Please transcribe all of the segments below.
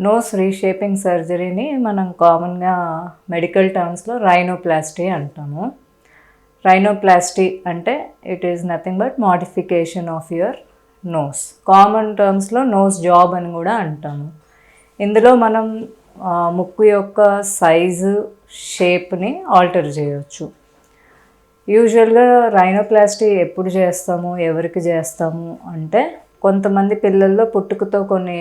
Nose reshaping సర్జరీని మనం కామన్గా మెడికల్ టర్మ్స్లో రైనోప్లాస్టీ అంటాము. రైనోప్లాస్టీ అంటే it is nothing but modification of your nose. Common టర్మ్స్లో నోస్ జాబ్ అని కూడా అంటాము. ఇందులో మనం ముక్కు యొక్క సైజు, షేప్ని ఆల్టర్ చేయవచ్చు. యూజువల్గా రైనోప్లాస్టీ ఎప్పుడు చేస్తాము, ఎవరికి చేస్తాము అంటే, కొంతమంది పిల్లల్లో పుట్టుకతో కొన్ని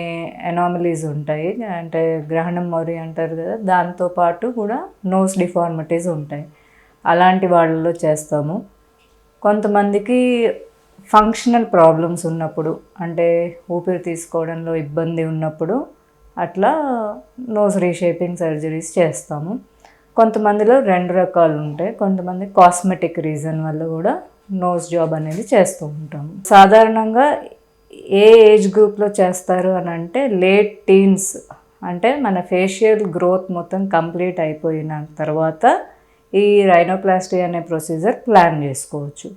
ఎనామలీస్ ఉంటాయి, అంటే గ్రహణం మొరి అంటారు కదా, దాంతోపాటు కూడా నోస్ డిఫార్మిటీస్ ఉంటాయి. అలాంటి వాళ్ళలో చేస్తాము. కొంతమందికి ఫంక్షనల్ ప్రాబ్లమ్స్ ఉన్నప్పుడు, అంటే ఊపిరి తీసుకోవడంలో ఇబ్బంది ఉన్నప్పుడు అట్లా నోస్ రీషేపింగ్ సర్జరీస్ చేస్తాము. కొంతమందిలో 2 రకాలు ఉంటాయి. కొంతమంది కాస్మెటిక్ రీజన్ వల్ల కూడా నోస్ జాబ్ అనేది చేస్తూ ఉంటాము. సాధారణంగా ఏ ఏజ్ గ్రూప్లో చేస్తారు అని అంటే, లేట్ టీన్స్, అంటే మన ఫేషియల్ గ్రోత్ మొత్తం కంప్లీట్ అయిపోయిన తర్వాత ఈ రైనోప్లాస్టీ అనే ప్రొసీజర్ ప్లాన్ చేసుకోవచ్చు.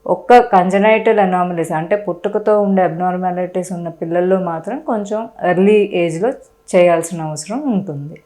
ఒక్క కంజనైటల్ అనామలీస్, అంటే పుట్టుకతో ఉండే అబ్నార్మాలిటీస్ ఉన్న పిల్లల్లో మాత్రం కొంచెం ఎర్లీ ఏజ్లో చేయాల్సిన అవసరం ఉంటుంది.